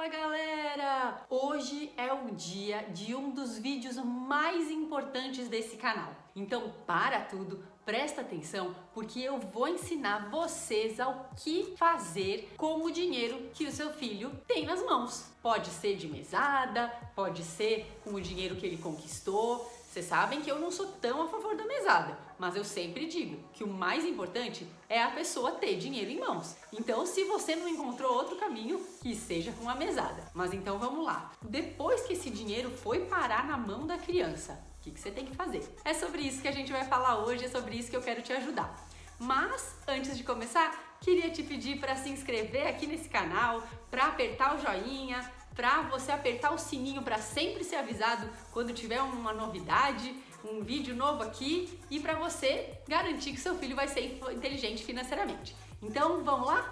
Fala galera! Hoje é o dia de um dos vídeos mais importantes desse canal. Então para tudo, presta atenção porque eu vou ensinar vocês ao que fazer com o dinheiro que o seu filho tem nas mãos. Pode ser de mesada, pode ser com o dinheiro que ele conquistou. Vocês sabem que eu não sou tão a favor da mesada, mas eu sempre digo que o mais importante é a pessoa ter dinheiro em mãos. Então, se você não encontrou outro caminho, que seja com a mesada. Mas então vamos lá. Depois que esse dinheiro foi parar na mão da criança, o que você tem que fazer? É sobre isso que a gente vai falar hoje, é sobre isso que eu quero te ajudar. Mas, antes de começar, queria te pedir para se inscrever aqui nesse canal, para apertar o joinha, para você apertar o sininho para sempre ser avisado quando tiver uma novidade, um vídeo novo aqui e para você garantir que seu filho vai ser inteligente financeiramente. Então, vamos lá?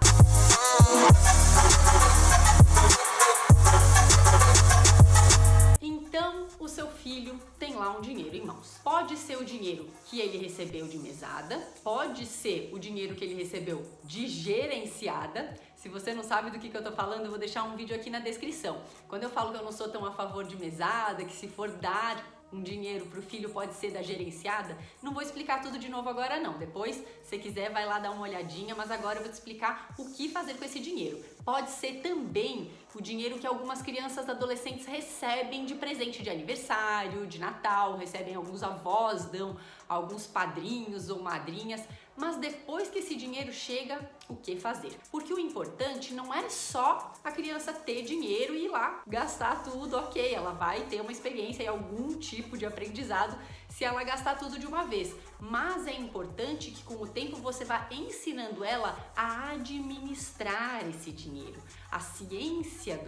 Então, o seu filho tem lá um dinheiro em mãos. Pode ser o dinheiro que ele recebeu de mesada, pode ser o dinheiro que ele recebeu de gerenciada. Se você não sabe do que eu tô falando, eu vou deixar um vídeo aqui na descrição. Quando eu falo que eu não sou tão a favor de mesada, que se for dar um dinheiro pro filho pode ser da gerenciada, não vou explicar tudo de novo agora não. Depois, se quiser, vai lá dar uma olhadinha, mas agora eu vou te explicar o que fazer com esse dinheiro. Pode ser também o dinheiro que algumas crianças e adolescentes recebem de presente de aniversário, de Natal, recebem alguns avós, dão alguns padrinhos ou madrinhas, mas depois que esse dinheiro chega, o que fazer? Porque o importante não é só a criança ter dinheiro e ir lá gastar tudo, ok, ela vai ter uma experiência e algum tipo de aprendizado se ela gastar tudo de uma vez, mas é importante que com o tempo você vá ensinando ela a administrar esse dinheiro. A ciência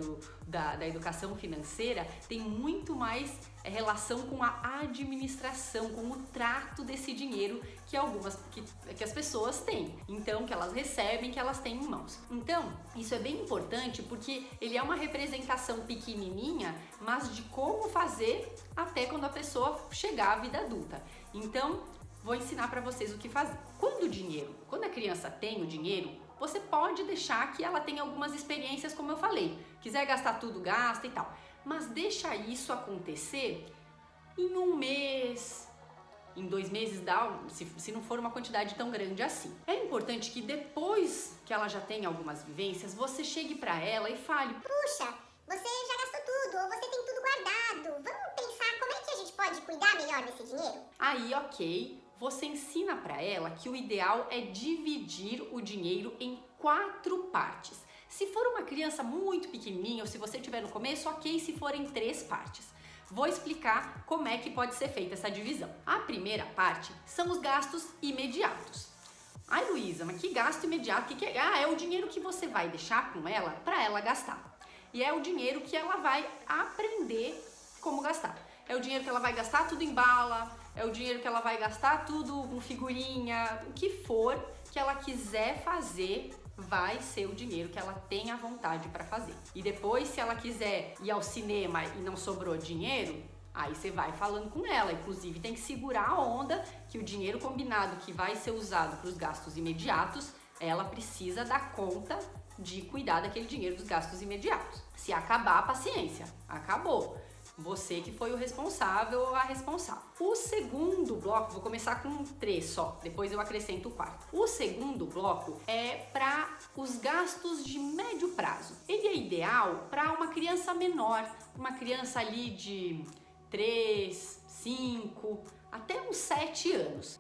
da educação financeira tem muito mais relação com a administração, com o trato desse dinheiro que as pessoas têm, então que elas recebem, que elas têm em mãos. Então, isso é bem importante porque ele é uma representação pequenininha, mas de como fazer até quando a pessoa chegar à vida adulta. Então, vou ensinar para vocês o que fazer. Quando a criança tem o dinheiro, você pode deixar que ela tenha algumas experiências, como eu falei. Quiser gastar tudo, gasta e tal. Mas deixa isso acontecer em um mês, em 2 meses, se não for uma quantidade tão grande assim. É importante que depois que ela já tenha algumas vivências, você chegue para ela e fale: puxa, você já gastou tudo, ou você tem tudo guardado. Vamos pensar como é que a gente pode cuidar melhor desse dinheiro? Aí, ok, você ensina para ela que o ideal é dividir o dinheiro em 4 partes. Se for uma criança muito pequenininha ou se você estiver no começo, ok, se for em 3 partes. Vou explicar como é que pode ser feita essa divisão. A primeira parte são os gastos imediatos. Ai, Luísa, mas que gasto imediato? Que é? Ah, é o dinheiro que você vai deixar com ela para ela gastar. E é o dinheiro que ela vai aprender como gastar. É o dinheiro que ela vai gastar tudo em bala, é o dinheiro que ela vai gastar tudo com figurinha, o que for que ela quiser fazer, vai ser o dinheiro que ela tem a vontade para fazer. E depois, se ela quiser ir ao cinema e não sobrou dinheiro, aí você vai falando com ela. Inclusive, tem que segurar a onda que o dinheiro combinado que vai ser usado para os gastos imediatos, ela precisa dar conta de cuidar daquele dinheiro dos gastos imediatos. Se acabar, paciência, acabou. Você que foi o responsável ou a responsável. O segundo bloco, vou começar com 3 só, depois eu acrescento o 4. O segundo bloco é para os gastos de médio prazo. Ele é ideal para uma criança menor, uma criança ali de 3, 5, até uns 7 anos.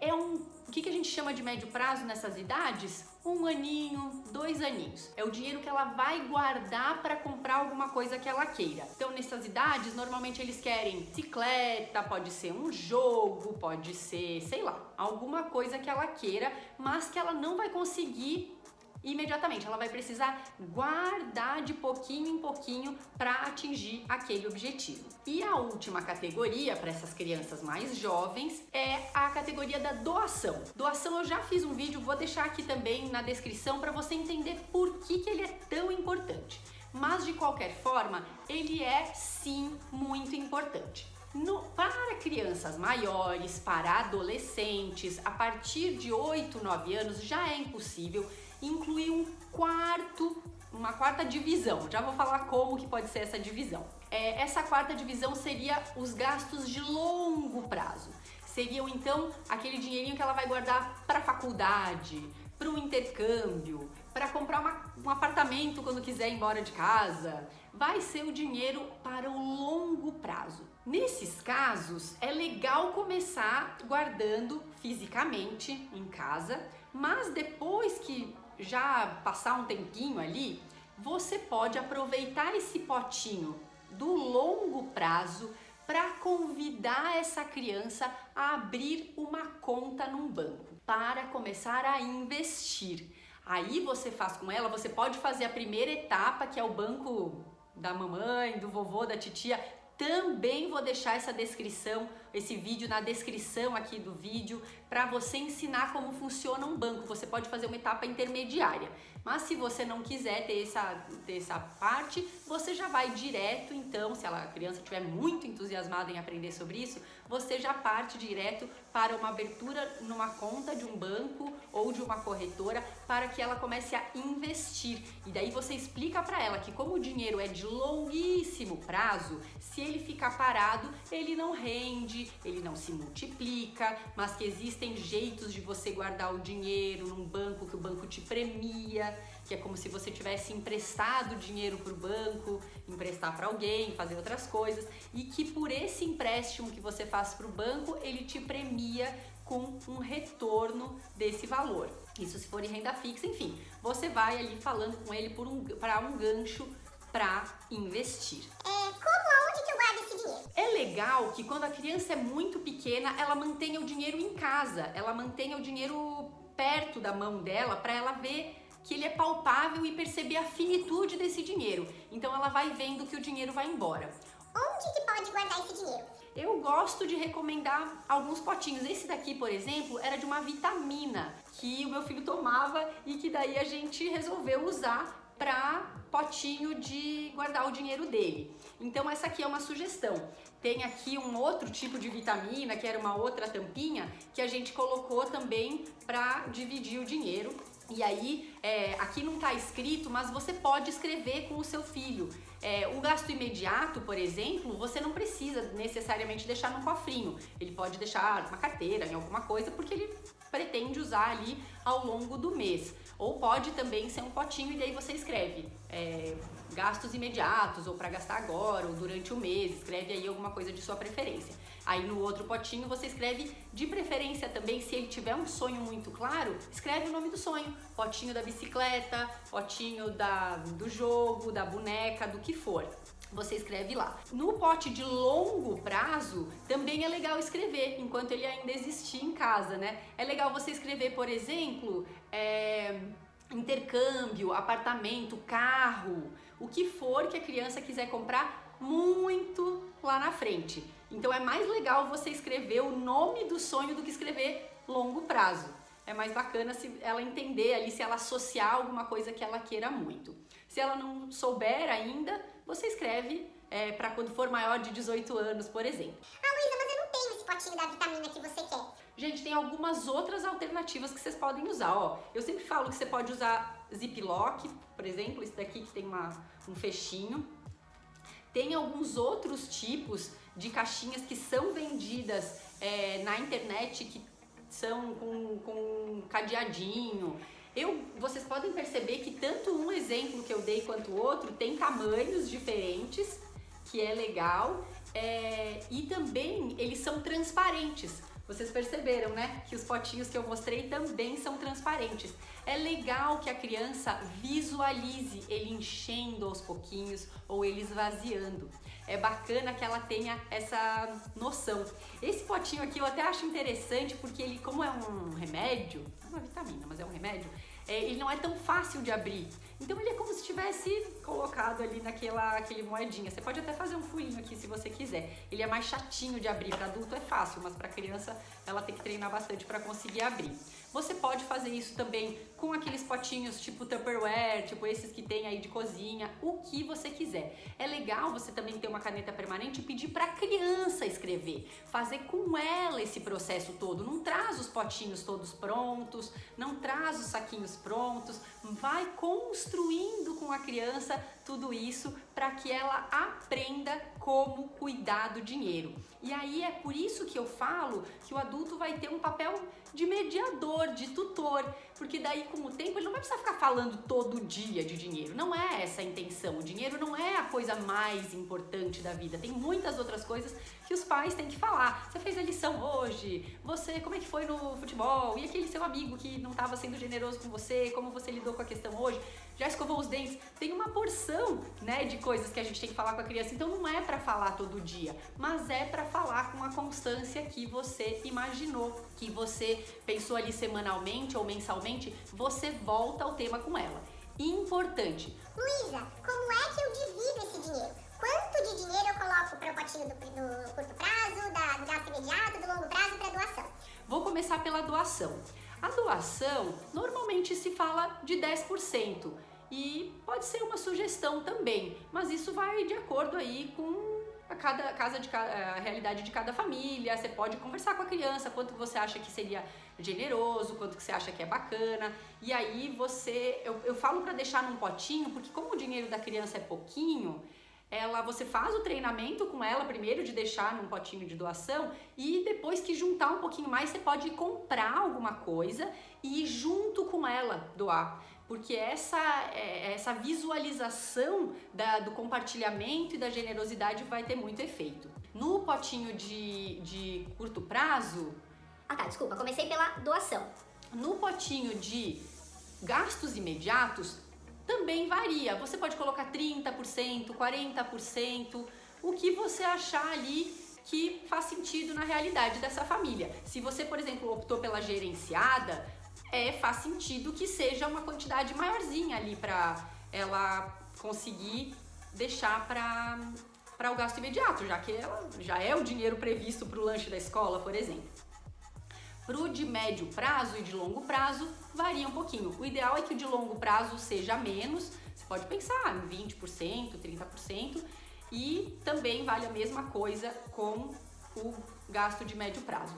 O que a gente chama de médio prazo nessas idades? 1 aninho, 2 aninhos. É o dinheiro que ela vai guardar para comprar alguma coisa que ela queira. Então, nessas idades, normalmente eles querem bicicleta, pode ser um jogo, pode ser, sei lá, alguma coisa que ela queira, mas que ela não vai conseguir imediatamente. Ela vai precisar guardar de pouquinho em pouquinho para atingir aquele objetivo. E a última categoria para essas crianças mais jovens é a categoria da doação. Doação eu já fiz um vídeo, vou deixar aqui também na descrição para você entender por que ele é tão importante. Mas de qualquer forma, ele é sim muito importante. Para crianças maiores, para adolescentes, a partir de 8, 9 anos já é impossível incluir uma quarta divisão. Já vou falar como que pode ser essa divisão. Essa quarta divisão seria os gastos de longo prazo. Seriam então aquele dinheirinho que ela vai guardar para a faculdade, para um intercâmbio, para comprar um apartamento quando quiser ir embora de casa. Vai ser o dinheiro para o longo prazo. Nesses casos, é legal começar guardando fisicamente em casa, mas depois que já passar um tempinho ali, você pode aproveitar esse potinho do longo prazo para convidar essa criança a abrir uma conta num banco, para começar a investir. Aí você faz com ela, você pode fazer a primeira etapa, que é o banco da mamãe, do vovô, da titia. Também vou deixar essa descrição, esse vídeo na descrição aqui do vídeo, para você ensinar como funciona um banco. Você pode fazer uma etapa intermediária, mas se você não quiser ter essa parte, você já vai direto. Então, se a criança estiver muito entusiasmada em aprender sobre isso, você já parte direto para uma abertura numa conta de um banco ou de uma corretora, para que ela comece a investir. E daí você explica para ela que, como o dinheiro é de longuíssimo prazo, se ele ficar parado, ele não rende, ele não se multiplica, mas que existem jeitos de você guardar o dinheiro num banco, que o banco te premia, que é como se você tivesse emprestado dinheiro para o banco, emprestar para alguém, fazer outras coisas, e que por esse empréstimo que você faz para o banco, ele te premia com um retorno desse valor. Isso se for em renda fixa, enfim, você vai ali falando com ele para um gancho para investir. Aonde que eu guardo esse dinheiro? É legal que quando a criança é muito pequena, ela mantenha o dinheiro em casa, ela mantenha o dinheiro perto da mão dela, para ela ver que ele é palpável e perceber a finitude desse dinheiro. Então ela vai vendo que o dinheiro vai embora. Onde que pode guardar esse dinheiro? Eu gosto de recomendar alguns potinhos. Esse daqui, por exemplo, era de uma vitamina que o meu filho tomava e que daí a gente resolveu usar para potinho de guardar o dinheiro dele. Então essa aqui é uma sugestão. Tem aqui um outro tipo de vitamina, que era uma outra tampinha, que a gente colocou também para dividir o dinheiro. E aí, aqui não está escrito, mas você pode escrever com o seu filho. O gasto imediato, por exemplo, você não precisa necessariamente deixar num cofrinho. Ele pode deixar numa carteira, em alguma coisa, porque ele pretende usar ali ao longo do mês. Ou pode também ser um potinho e daí você escreve gastos imediatos, ou para gastar agora, ou durante o mês, escreve aí alguma coisa de sua preferência. Aí no outro potinho você escreve, de preferência também, se ele tiver um sonho muito claro, escreve o nome do sonho. Potinho da bicicleta, potinho do jogo, da boneca, do que for. Você escreve lá. No pote de longo prazo, também é legal escrever, enquanto ele ainda existir em casa, né? É legal você escrever, por exemplo, intercâmbio, apartamento, carro, o que for que a criança quiser comprar muito lá na frente. Então é mais legal você escrever o nome do sonho do que escrever longo prazo. É mais bacana se ela entender ali, se ela associar alguma coisa que ela queira muito. Se ela não souber ainda, você escreve para quando for maior de 18 anos, por exemplo. Luísa, mas eu não tenho esse potinho da vitamina que você quer. Gente, tem algumas outras alternativas que vocês podem usar, ó. Eu sempre falo que você pode usar ziplock, por exemplo, esse daqui que tem um fechinho. Tem alguns outros tipos de caixinhas que são vendidas na internet, que são com cadeadinho. Vocês podem perceber que tanto um exemplo que eu dei quanto o outro tem tamanhos diferentes, que é legal, e também eles são transparentes. Vocês perceberam, né? Que os potinhos que eu mostrei também são transparentes. É legal que a criança visualize ele enchendo aos pouquinhos ou ele esvaziando. É bacana que ela tenha essa noção. Esse potinho aqui eu até acho interessante porque ele, como é um remédio, não é uma vitamina, mas é um remédio, ele não é tão fácil de abrir. Então ele é como se tivesse colocado ali aquele moedinha. Você pode até fazer um furinho aqui se você quiser. Ele é mais chatinho de abrir. Para adulto é fácil, mas para criança ela tem que treinar bastante para conseguir abrir. Você pode fazer isso também com aqueles potinhos tipo Tupperware, tipo esses que tem aí de cozinha, o que você quiser. É legal você também ter uma caneta permanente e pedir para a criança escrever, fazer com ela esse processo todo. Não traz os potinhos todos prontos, não traz os saquinhos prontos, vai construir construindo com a criança tudo isso para que ela aprenda como cuidar do dinheiro. E aí é por isso que eu falo que o adulto vai ter um papel de mediador, de tutor, porque daí com o tempo ele não vai precisar ficar falando todo dia de dinheiro. Não é essa a intenção. O dinheiro não é a coisa mais importante da vida. Tem muitas outras coisas que os pais têm que falar. Você fez a lição hoje? Você, como é que foi no futebol? E aquele seu amigo que não estava sendo generoso com você? Como você lidou com a questão hoje? Já escovou os dentes? Tem uma porção, né, de coisas que a gente tem que falar com a criança. Então não é para falar todo dia, mas é para falar com a constância que você imaginou, que você pensou ali semanalmente ou mensalmente, você volta ao tema com ela. Importante. Luísa, como é que eu divido esse dinheiro? Quanto de dinheiro eu coloco para o potinho do curto prazo, do gasto imediato, do longo prazo e para doação? Vou começar pela doação. A doação, normalmente se fala de 10% e pode ser uma sugestão também, mas isso vai de acordo aí com a realidade de cada família. Você pode conversar com a criança quanto você acha que seria generoso, quanto que você acha que é bacana, e aí eu falo para deixar num potinho, porque como o dinheiro da criança é pouquinho, você faz o treinamento com ela primeiro de deixar num potinho de doação, e depois que juntar um pouquinho mais, você pode comprar alguma coisa e ir junto com ela doar. Porque essa visualização do compartilhamento e da generosidade vai ter muito efeito. No potinho de curto prazo... Ah tá, desculpa, comecei pela doação. No potinho de gastos imediatos, também varia. Você pode colocar 30%, 40%, o que você achar ali que faz sentido na realidade dessa família. Se você, por exemplo, optou pela gerenciada, faz sentido que seja uma quantidade maiorzinha ali para ela conseguir deixar para o gasto imediato, já que ela já é o dinheiro previsto para o lanche da escola, por exemplo. Para o de médio prazo e de longo prazo, varia um pouquinho. O ideal é que o de longo prazo seja menos, você pode pensar em 20%, 30%, e também vale a mesma coisa com o gasto de médio prazo.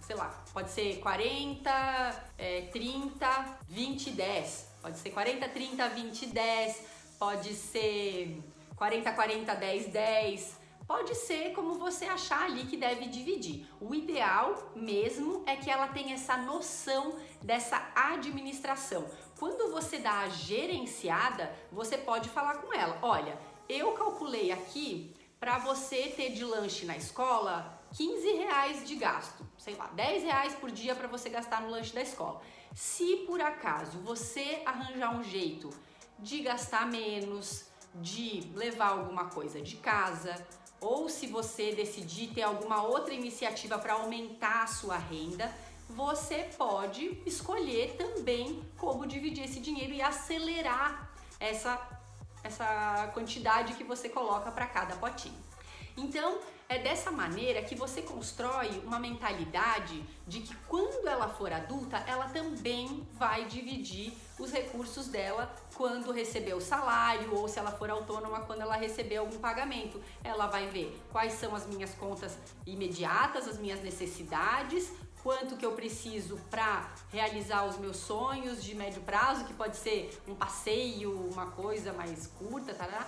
Sei lá, pode ser 40, 30, 20, 10. Pode ser 40, 30, 20, 10. Pode ser 40, 40, 10, 10. Pode ser como você achar ali que deve dividir. O ideal mesmo é que ela tenha essa noção dessa administração. Quando você dá a gerenciada, você pode falar com ela: olha, eu calculei aqui para você ter de lanche na escola R$15 de gasto, sei lá, R$10 por dia para você gastar no lanche da escola. Se por acaso você arranjar um jeito de gastar menos, de levar alguma coisa de casa, ou se você decidir ter alguma outra iniciativa para aumentar a sua renda, você pode escolher também como dividir esse dinheiro e acelerar essa quantidade que você coloca para cada potinho. Então, é dessa maneira que você constrói uma mentalidade de que quando ela for adulta, ela também vai dividir os recursos dela quando receber o salário, ou se ela for autônoma, quando ela receber algum pagamento. Ela vai ver quais são as minhas contas imediatas, as minhas necessidades, quanto que eu preciso para realizar os meus sonhos de médio prazo, que pode ser um passeio, uma coisa mais curta, tá?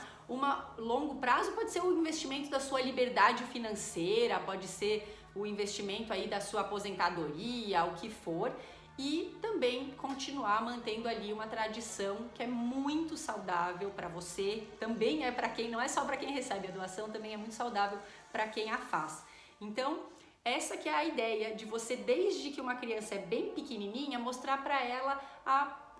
Longo prazo pode ser o investimento da sua liberdade financeira, pode ser o investimento aí da sua aposentadoria, o que for, e também continuar mantendo ali uma tradição que é muito saudável para você, também é para quem, não é só para quem recebe a doação, também é muito saudável para quem a faz. Então, essa que é a ideia de você, desde que uma criança é bem pequenininha, mostrar para ela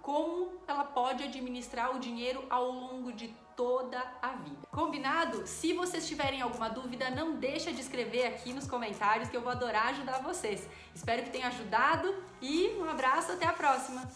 como ela pode administrar o dinheiro ao longo de toda a vida. Combinado? Se vocês tiverem alguma dúvida, não deixa de escrever aqui nos comentários que eu vou adorar ajudar vocês. Espero que tenha ajudado e um abraço, até a próxima!